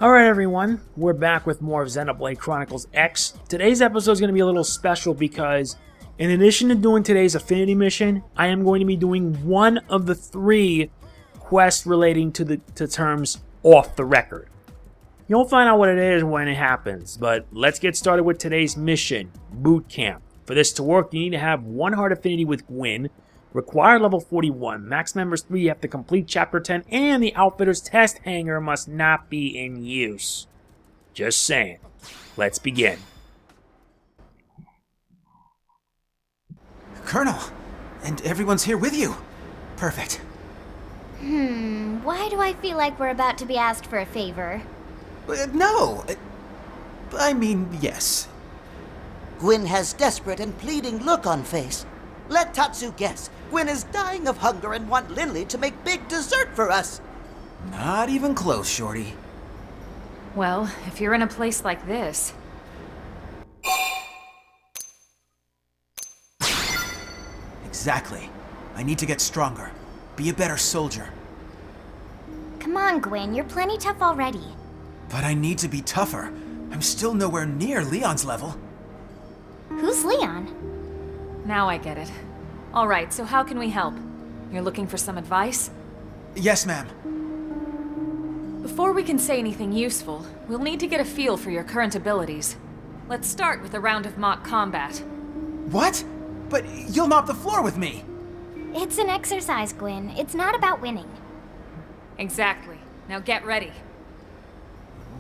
Alright everyone, we're back with more of Xenoblade Chronicles X. Today's episode is going to be a little special because in addition to doing today's Affinity Mission, I am going to be doing one of the 3 quests relating to terms off the record. You'll find out what it is when it happens, but let's get started with today's mission, Boot Camp. For this to work, you need to have 1 heart affinity with Gwin, required level 41, max members 3, you have to complete chapter 10, and the outfitter's test hanger must not be in use. Just saying. Let's begin. Colonel, and everyone's here with you. Perfect. Why do I feel like we're about to be asked for a favor? No. I mean, yes. Gwyn has desperate and pleading look on face. Let Tatsu guess. Gwyn is dying of hunger and want Lindley to make big dessert for us. Not even close, Shorty. Well, if you're in a place like this... Exactly. I need to get stronger. Be a better soldier. Come on, Gwyn, you're plenty tough already. But I need to be tougher. I'm still nowhere near Leon's level. Who's Leon? Now I get it. Alright, so how can we help? You're looking for some advice? Yes, ma'am. Before we can say anything useful, we'll need to get a feel for your current abilities. Let's start with a round of mock combat. What? But you'll mop the floor with me! It's an exercise, Gwyn. It's not about winning. Exactly. Now get ready.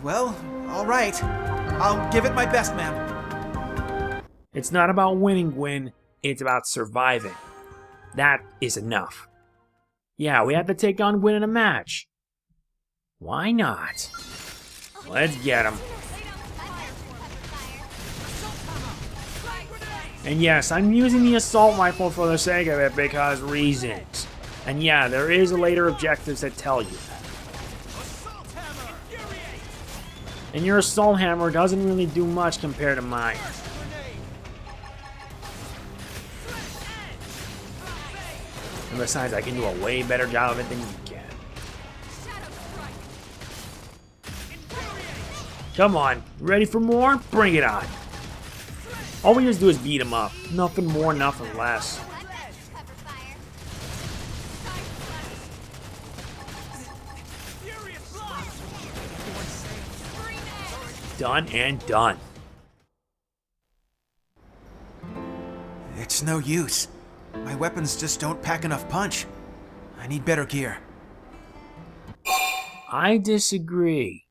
Well, alright. I'll give it my best, ma'am. It's not about winning, Gwyn. It's about surviving. That is enough. Yeah, we have to take on Gwyn in a match. Why not? Let's get him. And yes, I'm using the assault rifle for the sake of it because reasons. And yeah, there is later objectives that tell you. And your assault hammer doesn't really do much compared to mine. And besides, I can do a way better job of it than you can. Come on, ready for more? Bring it on. All we just do is beat him up. Nothing more, nothing less. Done and done. It's no use. My weapons just don't pack enough punch. I need better gear. I disagree.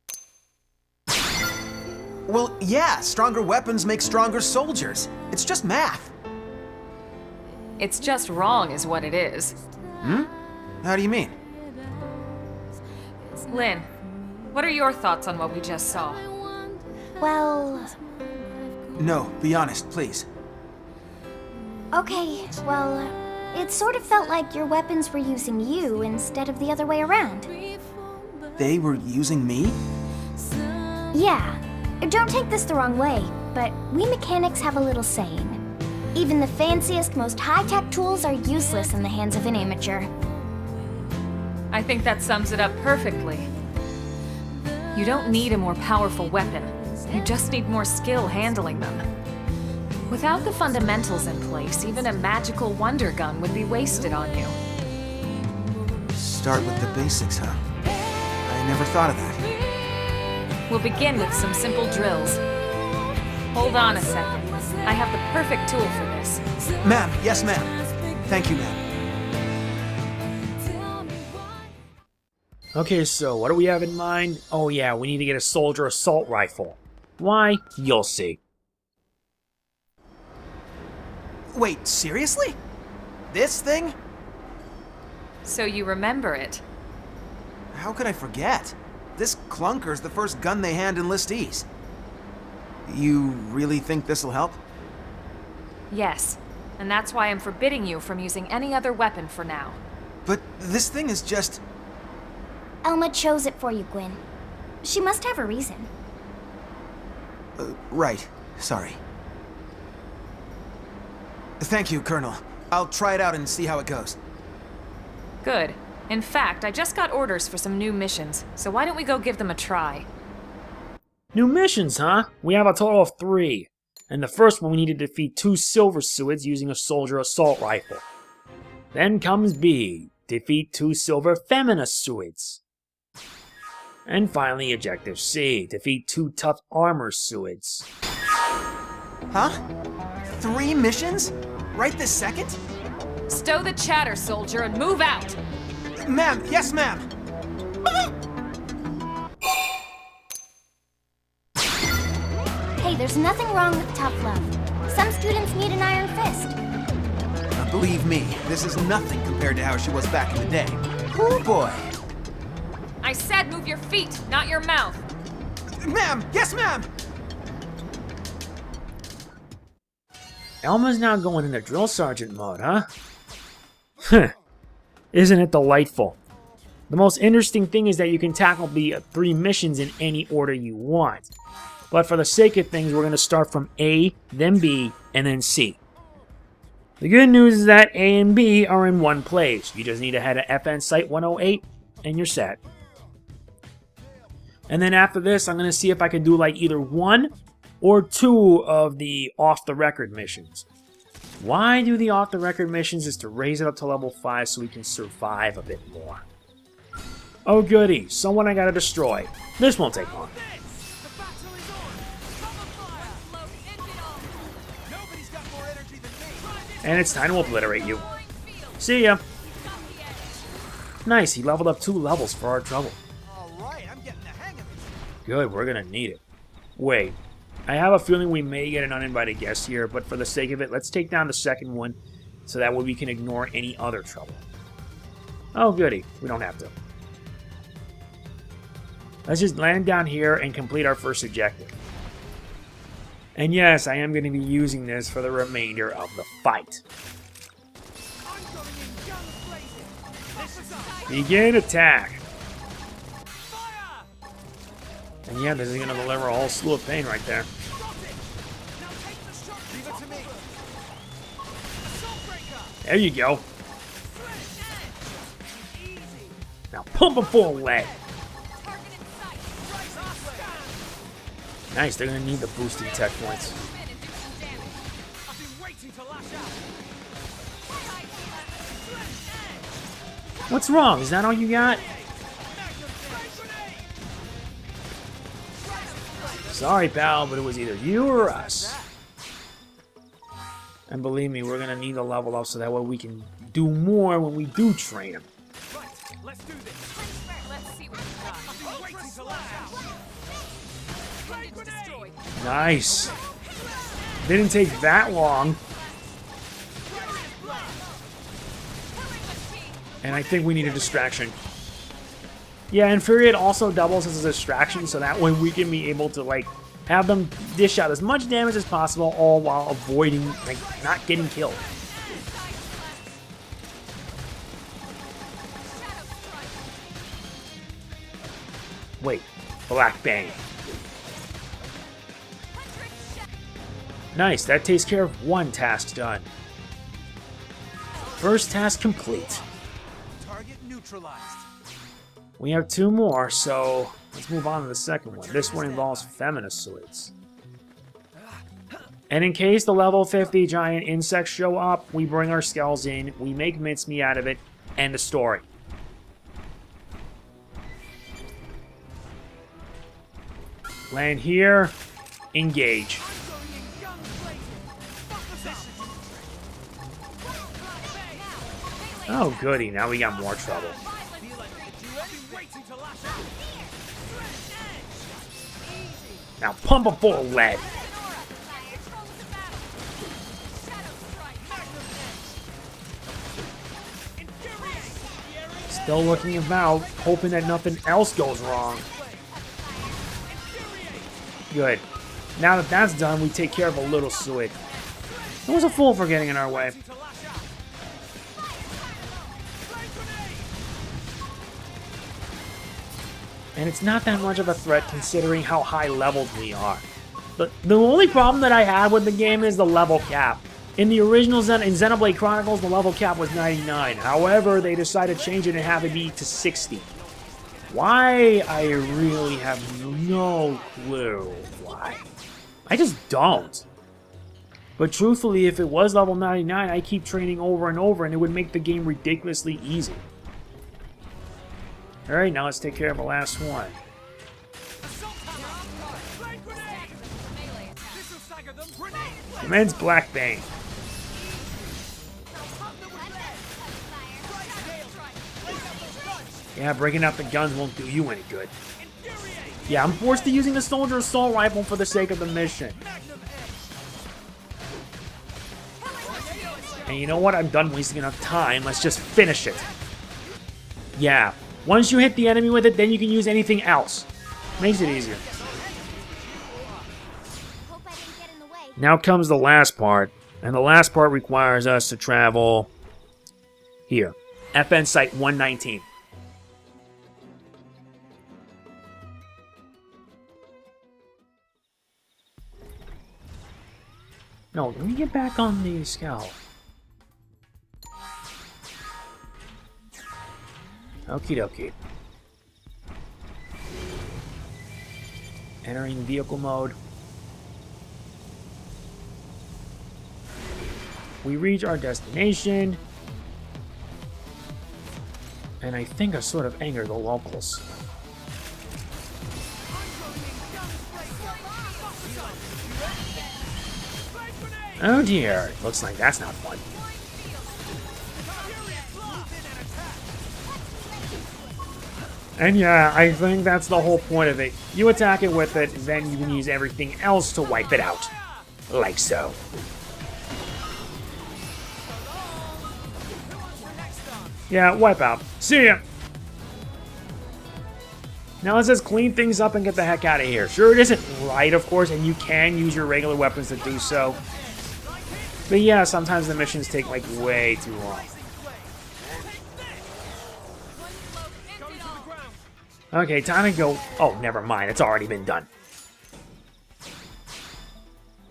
Well, yeah, stronger weapons make stronger soldiers. It's just math. It's just wrong is what it is. How do you mean? Lynn, what are your thoughts on what we just saw? Well, No, be honest, please. okay, well, it sort of felt like your weapons were using you instead of the other way around. They were using me? Yeah, don't take this the wrong way, but we mechanics have a little saying. Even the fanciest, most high-tech tools are useless in the hands of an amateur. I think that sums it up perfectly. You don't need a more powerful weapon. You just need more skill handling them. Without the fundamentals in place, even a magical wonder gun would be wasted on you. Start with the basics, huh? I never thought of that. We'll begin with some simple drills. Hold on a second. I have the perfect tool for this. Ma'am, yes, ma'am. Thank you, ma'am. Okay, so what do we have in mind? Oh yeah, we need to get a soldier assault rifle. Why? You'll see. Wait, seriously? This thing? So you remember it. How could I forget? This clunker's the first gun they hand enlistees. You really think this'll help? Yes, and that's why I'm forbidding you from using any other weapon for now. But this thing is just... Elma chose it for you, Gwyn. She must have a reason. Right. Sorry. Thank you, Colonel. I'll try it out and see how it goes. Good. In fact, I just got orders for some new missions, so why don't we go give them a try? New missions, huh? We have a total of 3. And the first one we need to defeat 2 silver suids using a soldier assault rifle. Then comes B. Defeat 2 silver feminist suids. And finally, Objective C. Defeat 2 tough armor suids. Huh? 3 missions? Right this second? Stow the chatter, soldier, and move out! Ma'am, yes ma'am! Hey, there's nothing wrong with tough love. Some students need an iron fist. Believe me, this is nothing compared to how she was back in the day. Oh boy. I said move your feet, not your mouth. Ma'am, yes ma'am! Elma's now going into drill sergeant mode, huh? Huh. Isn't it delightful? The most interesting thing is that you can tackle the 3 missions in any order you want. But for the sake of things, we're going to start from A, then B, and then C. The good news is that A and B are in one place. You just need to head to FN Site 108, and you're set. And then after this, I'm going to see if I can do like either 1 or 2 of the off-the-record missions. Why do the off-the-record missions is to raise it up to level 5 so we can survive a bit more. Oh goody, someone I gotta destroy. This won't take long. And it's time to obliterate you. See ya. Nice, he leveled up 2 levels for our trouble. Good, we're gonna need it. Wait, I have a feeling we may get an uninvited guest here, but for the sake of it, let's take down the second one so that way we can ignore any other trouble. Oh goody, we don't have to. Let's just land down here and complete our first objective. And yes, I am going to be using this for the remainder of the fight. Begin attack. And yeah, this is going to deliver a whole slew of pain right there. There you go. Now pump him full of lead. Nice, they're going to need the boosted tech points. What's wrong? Is that all you got? Sorry, pal, but it was either you or us. And believe me, we're going to need to level up so that way we can do more when we do train him. Let's do this. Let's see what you got. Nice. Didn't take that long. And I think we need a distraction. Yeah, Infuriate also doubles as a distraction, so that way we can be able to, like, have them dish out as much damage as possible, all while avoiding, like, not getting killed. Wait, Black Bane. Nice, that takes care of 1 task done. First task complete. Target neutralized. We have 2 more, so let's move on to the second one. This one involves feminicides. And in case the level 50 giant insects show up, we bring our skulls in, we make mincemeat out of it, end the story. Land here, engage. Oh goody, now we got more trouble. Now pump a full of lead. Still looking about, hoping that nothing else goes wrong. Good. Now that that's done, we take care of a little suid. It was a fool for getting in our way. And it's not that much of a threat considering how high leveled we are. But the only problem that I had with the game is the level cap. In the original in Xenoblade Chronicles, the level cap was 99. However, they decided to change it and have it be to 60. Why? I really have no clue why. I just don't. But truthfully, if it was level 99, I keep training over and over and it would make the game ridiculously easy. Alright, now let's take care of the last one. Commence Black Bane. Yeah, breaking out the guns won't do you any good. Yeah, I'm forced to using the Soldier Assault Rifle for the sake of the mission. And you know what? I'm done wasting enough time. Let's just finish it. Yeah, once you hit the enemy with it, then you can use anything else. Makes it easier. Now comes the last part. And the last part requires us to travel here. FN Site 119. No, let me get back on the scout. Okie dokie. Entering vehicle mode. We reach our destination. And I think I sort of angered the locals. Oh dear, looks like that's not fun. And yeah, I think that's the whole point of it. You attack it with it, then you can use everything else to wipe it out. Like so. Yeah, wipe out. See ya! Now let's just clean things up and get the heck out of here. Sure, it isn't right, of course, and you can use your regular weapons to do so. But yeah, sometimes the missions take, like, way too long. Okay, time to go... Oh, never mind. It's already been done.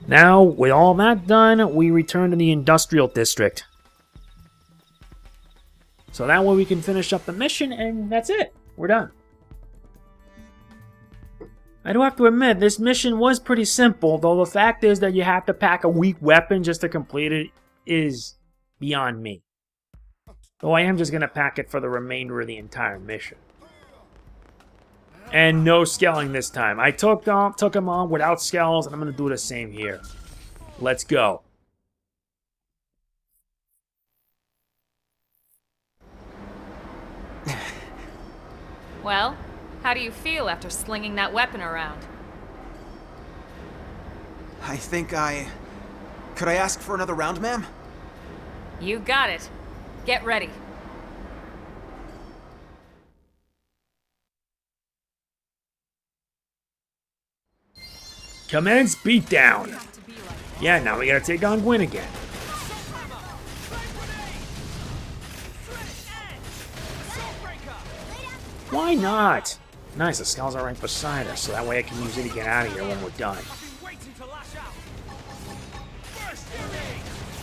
Now, with all that done, we return to the Industrial District. So that way we can finish up the mission, and that's it. We're done. I do have to admit, this mission was pretty simple, though the fact is that you have to pack a weak weapon just to complete it is beyond me. Though I am just going to pack it for the remainder of the entire mission. And no scaling this time. I took them on without scales, and I'm going to do the same here. Let's go. Well, how do you feel after slinging that weapon around? I think I... Could I ask for another round, ma'am? You got it. Get ready. Commence beatdown. Yeah, now we gotta take on Gwin again. Why not? Nice, the skulls are right beside us, so that way I can use it to get out of here when we're done.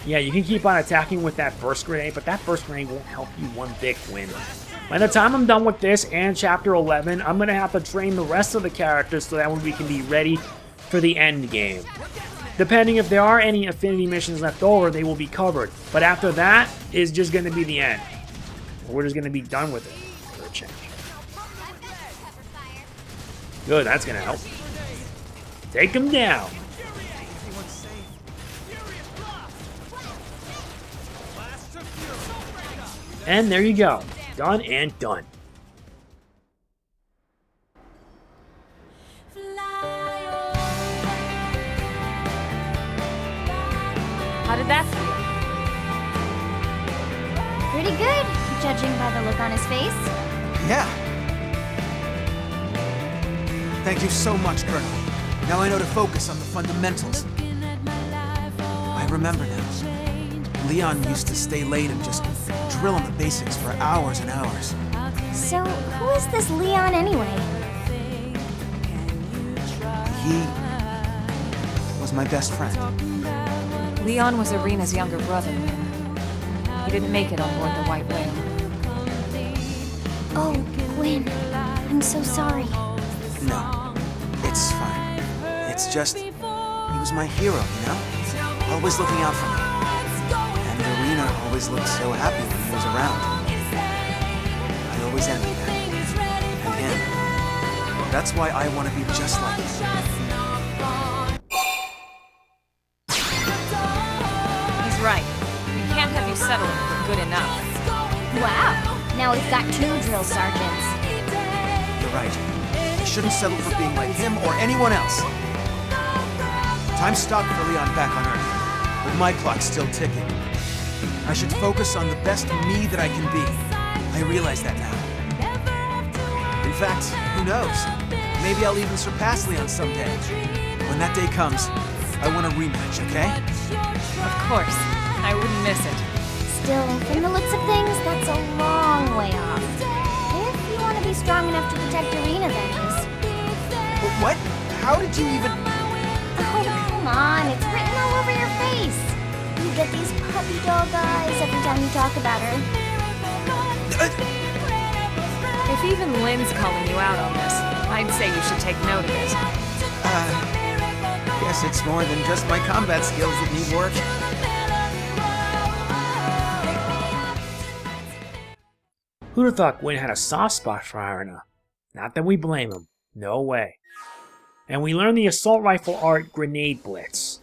Yeah, you can keep on attacking with that burst grenade, but that burst grenade won't help you one bit, Gwin. By the time I'm done with this and Chapter 11, I'm going to have to train the rest of the characters so that way we can be ready for the end game. Depending if there are any Affinity missions left over, they will be covered. But after that is just going to be the end. We're just going to be done with it for a change. Good, that's going to help. Take him down. And there you go. Done and done. How did that feel? Pretty good, judging by the look on his face. Yeah. Thank you so much, Colonel. Now I know to focus on the fundamentals. I remember now. Leon used to stay late and just drill on the basics for hours and hours. So, who is this Leon anyway? He was my best friend. Leon was Irina's younger brother. He didn't make it on board the White Whale. Oh, Gwyn. I'm so sorry. No, it's fine. It's just, he was my hero, you know? Always looking out for me. And Irina always looked so happy when he was around. I always envied her. And him. That's why I want to be just like him. He's right. We can't have you settling for good enough. Wow, now we've got 2 drill sergeants. You're right. I shouldn't settle for being like him or anyone else. Time stopped for Leon back on Earth, but my clock's still ticking. I should focus on the best me that I can be. I realize that now. In fact, who knows? Maybe I'll even surpass Leon someday. When that day comes, I want a rematch, okay? Of course. I wouldn't miss it. Still, from the looks of things, that's a long way off. If you want to be strong enough to protect Irina, that is. What? How did you even... Oh, come on, it's written all over your face. You get these puppy dog eyes every time you talk about her. If even Lynn's calling you out on this, I'd say you should take note of it. Guess it's more than just my combat skills that need work. Who'd have thought Gwin had a soft spot for Irina? Not that we blame him. No way. And we learn the assault rifle art Grenade Blitz.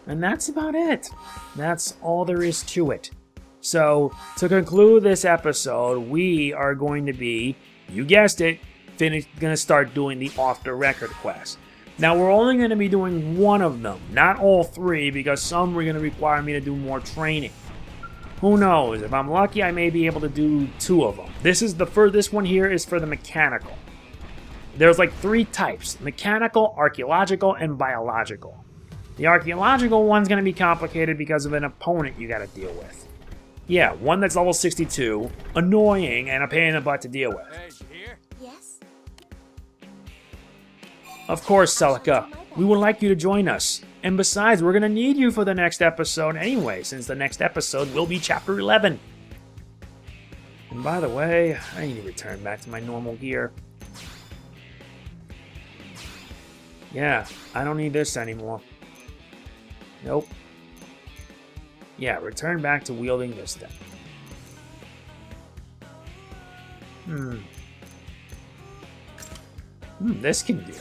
And that's about it. That's all there is to it. So, to conclude this episode, we are going to be, you guessed it, gonna start doing the off-the-record quests. Now, we're only going to be doing one of them, not all 3, because some are going to require me to do more training. Who knows? If I'm lucky, I may be able to do 2 of them. This one here is for the mechanical. There's like 3 types: mechanical, archaeological, and biological. The archaeological one's going to be complicated because of an opponent you got to deal with. Yeah, one that's level 62, annoying, and a pain in the butt to deal with. Yes? Of course, Celica, we would like you to join us. And besides, we're going to need you for the next episode anyway, since the next episode will be Chapter 11. And by the way, I need to return back to my normal gear. Yeah, I don't need this anymore. Nope. Yeah, return back to wielding this thing. This can do.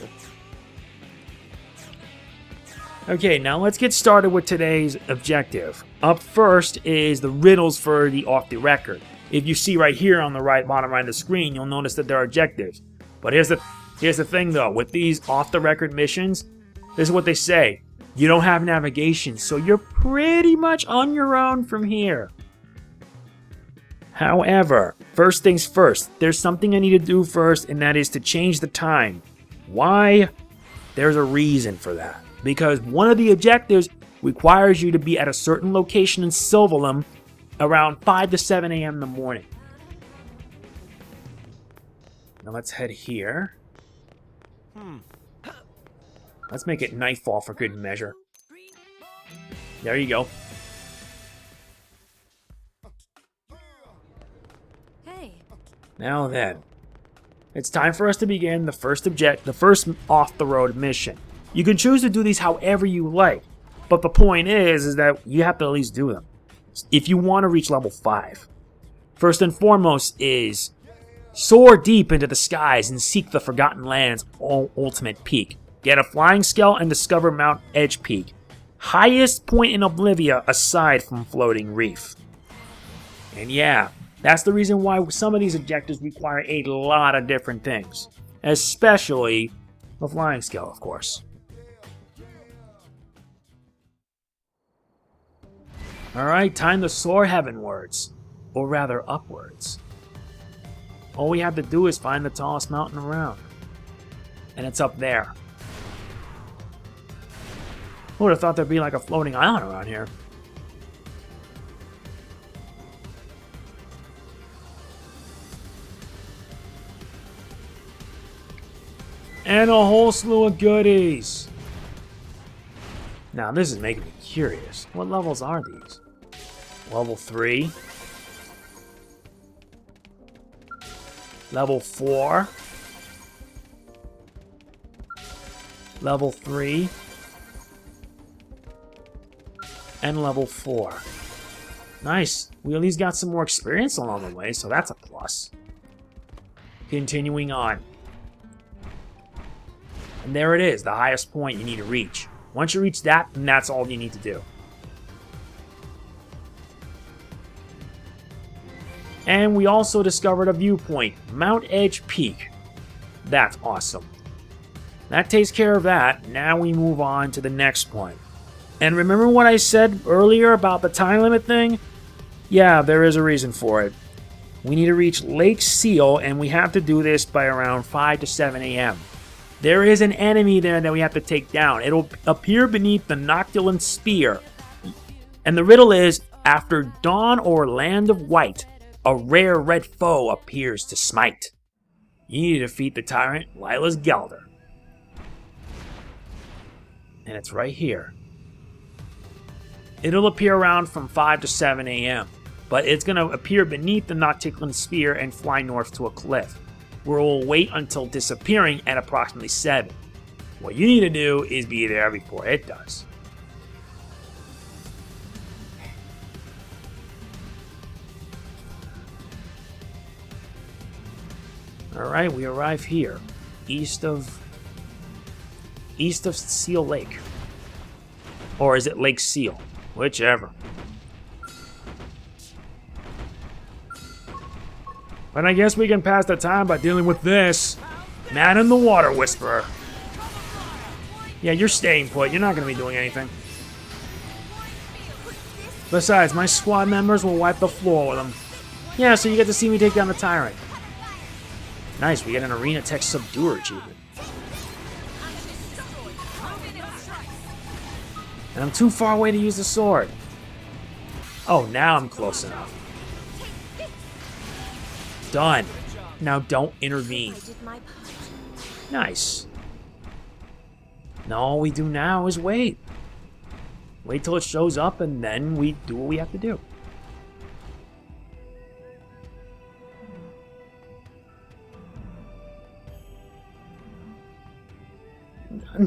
Okay, now let's get started with today's objective. Up first is the riddles for the off-the-record. If you see right here on the bottom right of the screen, you'll notice that there are objectives. But here's the thing though, with these off-the-record missions, this is what they say. You don't have navigation, so you're pretty much on your own from here. However, first things first, there's something I need to do first, and that is to change the time. Why? There's a reason for that. Because one of the objectives requires you to be at a certain location in Silverlum around 5 to 7 a.m. in the morning. Now let's head here. Let's make it nightfall for good measure. There you go. Hey. Now then, it's time for us to begin the first off-the-road mission. You can choose to do these however you like, but the point is that you have to at least do them if you want to reach level 5. First and foremost is soar deep into the skies and seek the Forgotten Lands ultimate peak. Get a flying scale and discover Mount Edge Peak, highest point in Oblivia aside from Floating Reef. And yeah, that's the reason why some of these objectives require a lot of different things, especially the flying scale, of course. Alright, time to soar heavenwards, or rather upwards. All we have to do is find the tallest mountain around, and it's up there. Who would have thought there'd be like a floating island around here? And a whole slew of goodies! Now this is making me curious. What levels are these? Level 3? Level 4. Level 3. And level 4. Nice. We at least got some more experience along the way, so that's a plus. Continuing on. And there it is, the highest point you need to reach. Once you reach that, then that's all you need to do. And we also discovered a viewpoint, Mount Edge Peak. That's awesome. That takes care of that. Now we move on to the next point. And remember what I said earlier about the time limit thing? Yeah, there is a reason for it. We need to reach Lake Seal, and we have to do this by around 5 to 7 a.m. There is an enemy there that we have to take down. It'll appear beneath the Noctulan Spear. And the riddle is, after dawn or land of white, a rare red foe appears to smite. You need to defeat the tyrant Lila's Gelder. And it's right here. It'll appear around from 5 to 7 a.m. But it's going to appear beneath the Noctulan Spear and fly north to a cliff, where we'll wait until disappearing at approximately 7. What you need to do is be there before it does. Alright, we arrive here, east of Seal Lake. Or is it Lake Seal? Whichever. But I guess we can pass the time by dealing with this. Man in the Water Whisperer. Yeah, you're staying put. You're not going to be doing anything. Besides, my squad members will wipe the floor with them. Yeah, so you get to see me take down the tyrant. Nice, we get an Arena Tech Subduer achievement. And I'm too far away to use the sword. Oh, now I'm close enough. Done. Now don't intervene. Nice. Now all we do now is wait. Wait till it shows up and then we do what we have to do.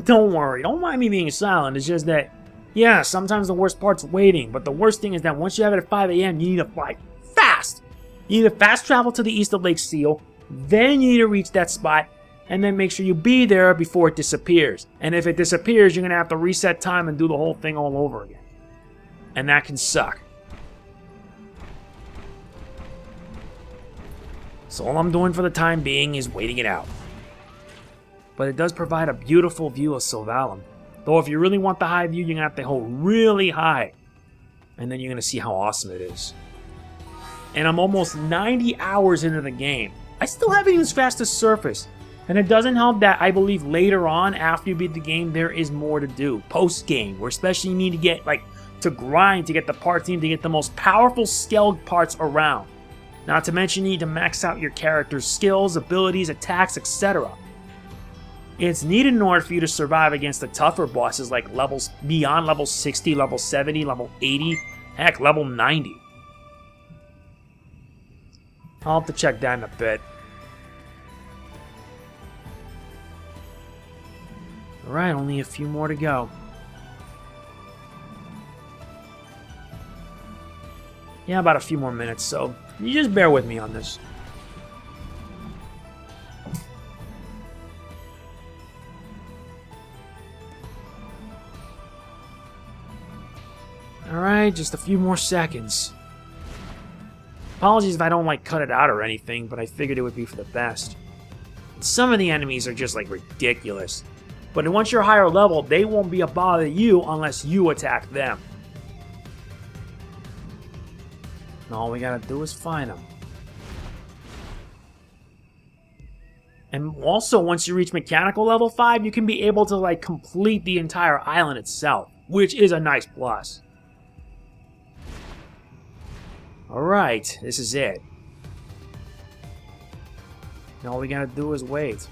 Don't worry, don't mind me being silent. It's just that, yeah, sometimes the worst part's waiting, but the worst thing is that once you have it at 5 a.m., you need to fly fast. You need to fast travel to the east of Lake Seal, then you need to reach that spot, and then make sure you be there before it disappears. And if it disappears, you're going to have to reset time and do the whole thing all over again. And that can suck. So all I'm doing for the time being is waiting it out. But it does provide a beautiful view of Sylvalum. Though if you really want the high view, you're going to have to hold really high. And then you're going to see how awesome it is. And I'm almost 90 hours into the game. I still haven't even scratched the surface. And it doesn't help that I believe later on, after you beat the game, there is more to do. Post-game, where especially you need to get, to grind to get the parts needed to get the most powerful scaled parts around. Not to mention you need to max out your character's skills, abilities, attacks, etc. It's needed in order for you to survive against the tougher bosses like levels beyond level 60, level 70, level 80, heck, level 90. I'll have to check that in a bit. Alright, only a few more to go. Yeah, about a few more minutes, so you just bear with me on this. Alright, just a few more seconds. Apologies if I don't cut it out or anything, but I figured it would be for the best. Some of the enemies are just ridiculous. But once you're higher level, they won't be a bother to you unless you attack them. And all we gotta do is find them. And also, once you reach mechanical level 5, you can be able to complete the entire island itself, which is a nice plus. Alright, this is it. And all we gotta do is wait.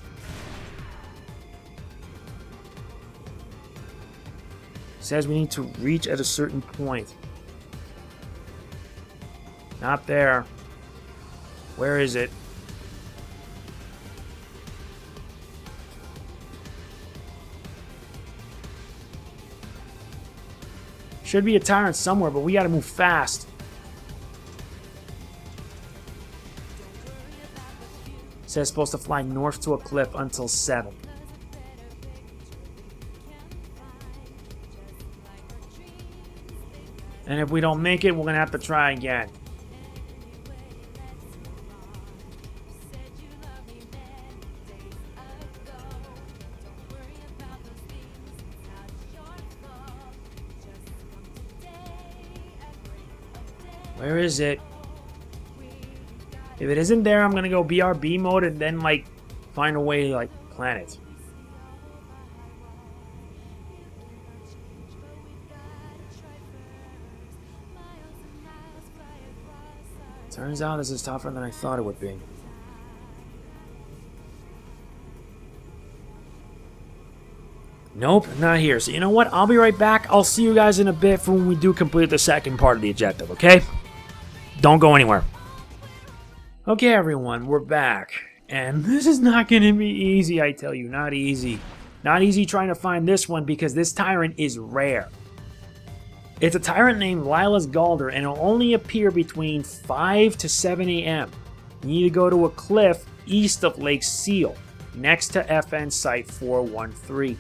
It says we need to reach at a certain point. Not there. Where is it? Should be a tyrant somewhere, but we gotta move fast. It says supposed to fly north to a cliff until 7. And if we don't make it, we're gonna have to try again. Where is it? If it isn't there, I'm gonna go BRB mode and then, like, find a way to, like, plan it. Turns out this is tougher than I thought it would be. Nope, not here. So you know what? I'll be right back. I'll see you guys in a bit for when we do complete the second part of the objective, okay? Don't go anywhere. Okay, everyone, we're back. And this is not going to be easy, I tell you. Not easy. Not easy trying to find this one because this tyrant is rare. It's a tyrant named Lila's Galder, and it'll only appear between 5 to 7 a.m. You need to go to a cliff east of Lake Seal, next to FN Site 413.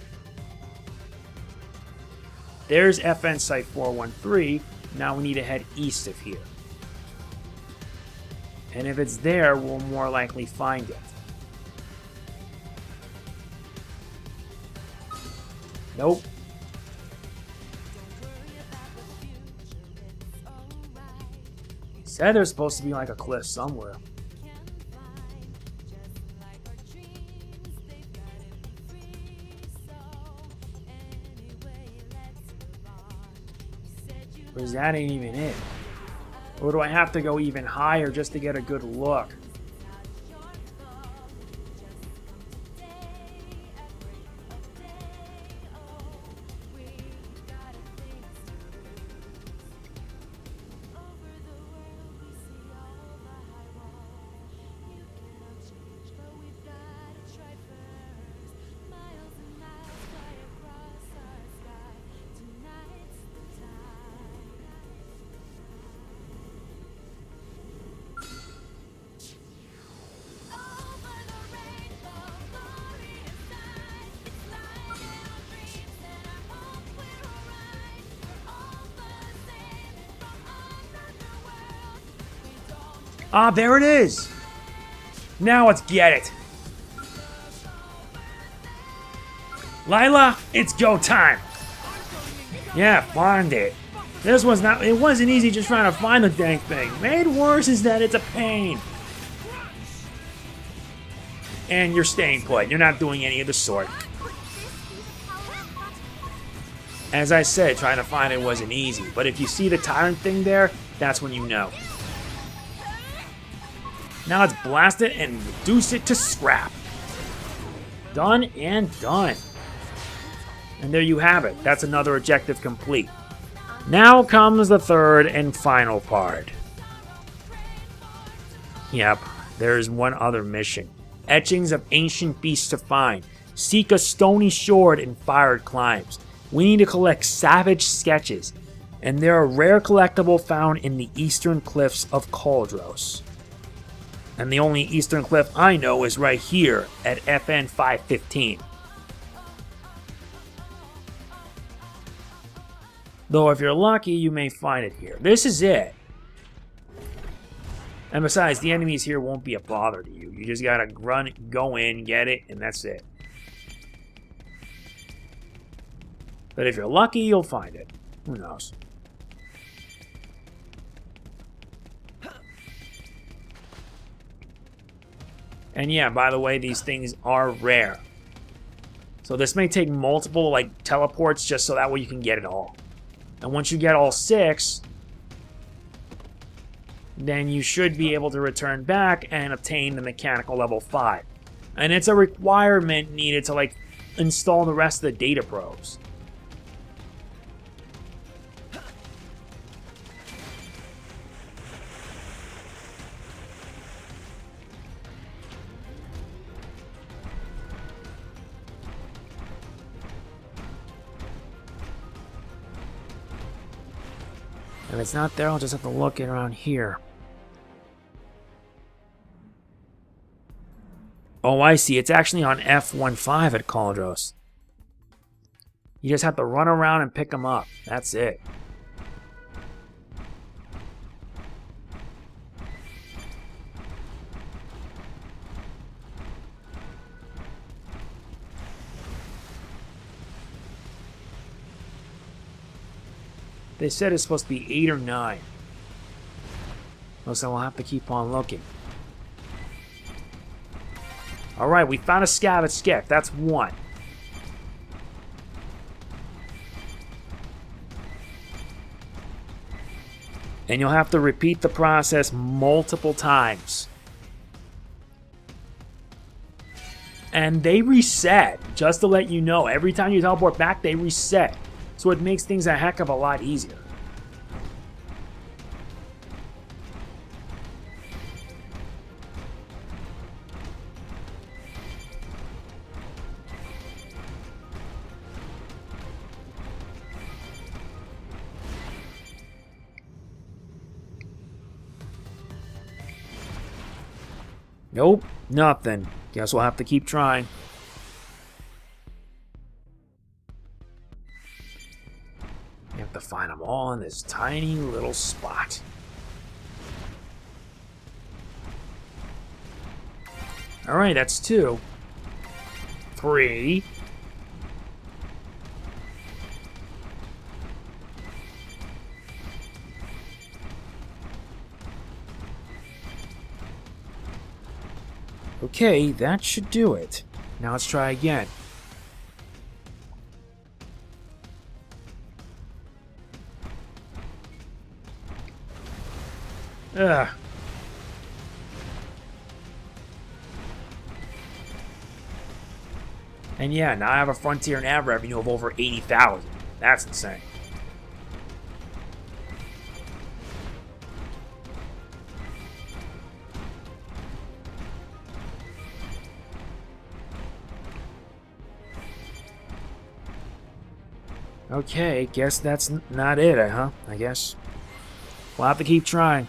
There's FN Site 413. Now we need to head east of here. And if it's there, we'll more likely find it. Nope. Said there's supposed to be like a cliff somewhere. Because that ain't even it. Or do I have to go even higher just to get a good look? Ah, there it is! Now let's get it! Lila, it's go time! Yeah, find it. This was not, it wasn't easy just trying to find the dang thing. Made worse is that it's a pain. And you're staying put. You're not doing any of the sort. As I said, trying to find it wasn't easy. But if you see the tyrant thing there, that's when you know. Now let's blast it and reduce it to scrap. Done and done. And there you have it. That's another objective complete. Now comes the third and final part. Yep, there's one other mission. Etchings of ancient beasts to find. Seek a stony shore and fired climbs. We need to collect savage sketches. And they're a rare collectible found in the eastern cliffs of Cauldros. And the only eastern cliff I know is right here at FN 515. Though if you're lucky, you may find it here. This is it. And besides, the enemies here won't be a bother to you. You just gotta run, go in, get it, and that's it. But if you're lucky, you'll find it. Who knows? And yeah, by the way, these things are rare. So this may take multiple, like, teleports just so that way you can get it all. And once you get all 6, then you should be able to return back and obtain the mechanical level 5. And it's a requirement needed to, like, install the rest of the data probes. If it's not there, I'll just have to look around here. Oh, I see. It's actually on F15 at Cauldros. You just have to run around and pick them up. That's it. They said it's supposed to be 8 or 9. So we'll have to keep on looking. Alright, we found a scabbard skiff. That's 1. And you'll have to repeat the process multiple times. And they reset, just to let you know. Every time you teleport back, they reset. So it makes things a heck of a lot easier. Nope, nothing. Guess we'll have to keep trying. You have to find them all in this tiny little spot. Alright, that's 2. 3. Okay, that should do it. Now let's try again. Ugh. And yeah, now I have a Frontier nav revenue of over 80,000. That's insane. Okay, guess that's not it, huh? I guess we'll have to keep trying.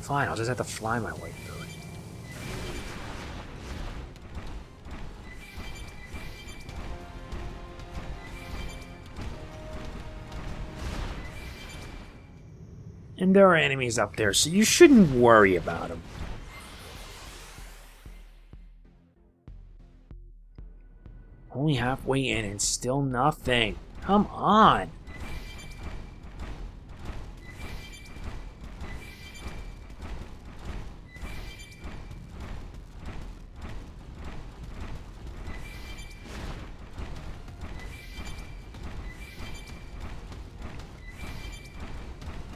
Fine, I'll just have to fly my way through it. And there are enemies up there, so you shouldn't worry about them. Only halfway in and still nothing. Come on.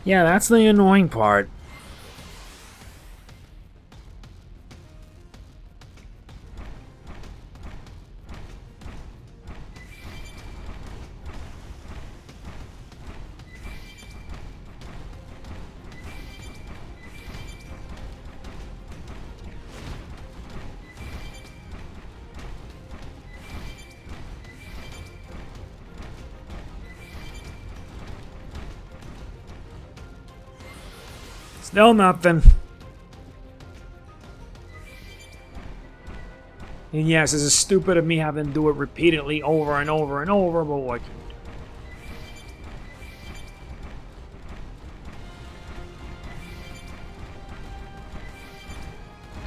Yeah, that's the annoying part. Still nothing. And yes, this is stupid of me having to do it repeatedly over and over and over, but what can you do?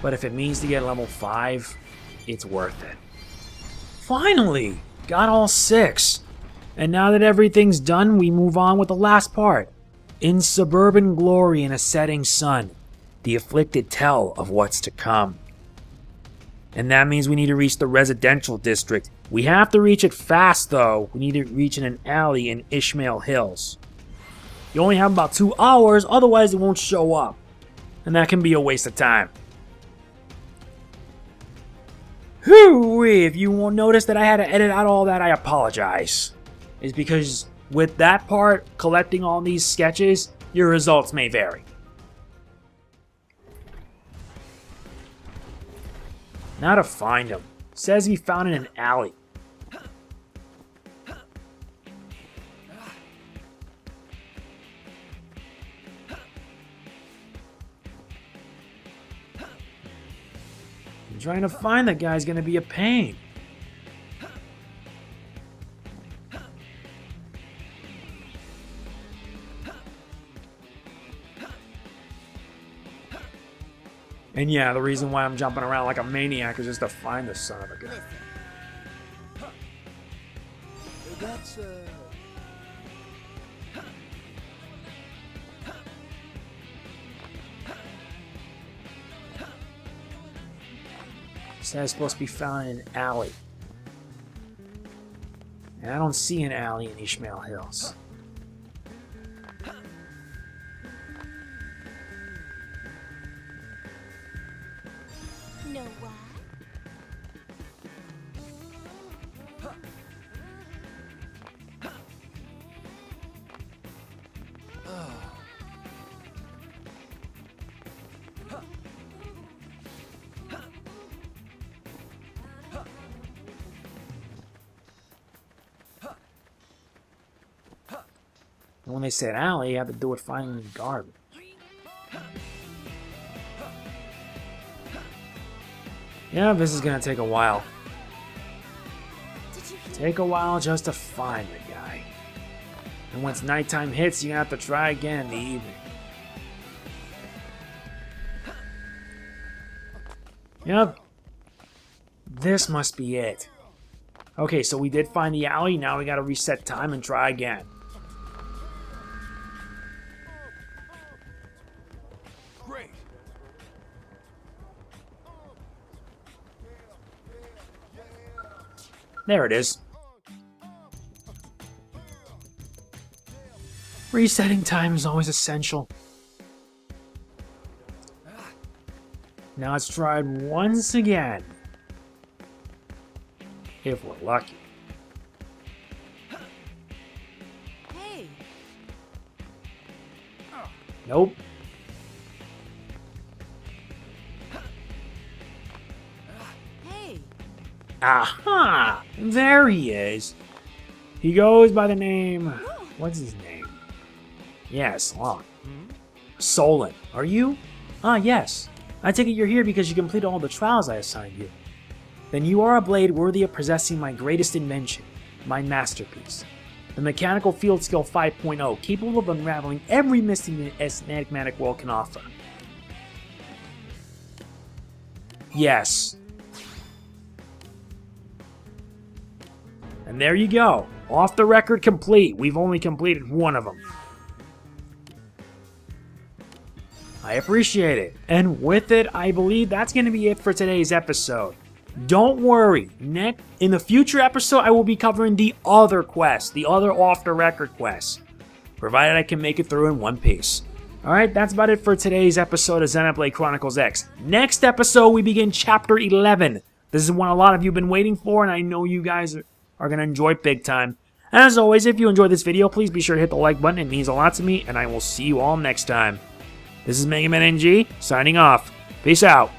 But if it means to get level 5, it's worth it. Finally! Got all 6! And now that everything's done, we move on with the last part. In suburban glory in a setting sun, the afflicted tell of what's to come. And that means we need to reach the residential district. We have to reach it fast though. We need to reach in an alley in Ishmael Hills. You only have about 2 hours, otherwise it won't show up. And that can be a waste of time. Whew, if you won't notice that I had to edit out all that, I apologize. It's because with that part, collecting all these sketches, your results may vary. Now to find him. Says he found in an alley. Trying to find that guy's gonna be a pain. And yeah, the reason why I'm jumping around like a maniac is just to find this son of a gun. That's, Says supposed to be found in an alley. And I don't see an alley in Ishmael Hills. Know why? And when they said alley, you have to do it finding the garbage. Yeah, this is gonna take a while. Take a while just to find the guy. And once nighttime hits, you're gonna have to try again in the evening. Yep. This must be it. Okay, so we did find the alley, now we gotta reset time and try again. great. There it is. Resetting time is always essential. Now let's try it once again. If we're lucky. Hey. Nope. Hey. Aha! There he is. He goes by the name... What's his name? Yes, Solon. Are you? Ah, yes. I take it you're here because you completed all the trials I assigned you. Then you are a blade worthy of possessing my greatest invention, my masterpiece. The Mechanical Field Skill 5.0, capable of unraveling every mystery this enigmatic world can offer. Yes. And there you go. Off the record complete. We've only completed one of them. I appreciate it. And with it, I believe that's going to be it for today's episode. Don't worry. In the future episode, I will be covering the other quests, the other off-the-record quests, provided I can make it through in one piece. Alright, that's about it for today's episode of Xenoblade Chronicles X. Next episode, we begin Chapter 11. This is one a lot of you have been waiting for, and I know you guys are going to enjoy it big time. And as always, if you enjoyed this video, please be sure to hit the like button. It means a lot to me, and I will see you all next time. This is Mega Man NG, signing off. Peace out.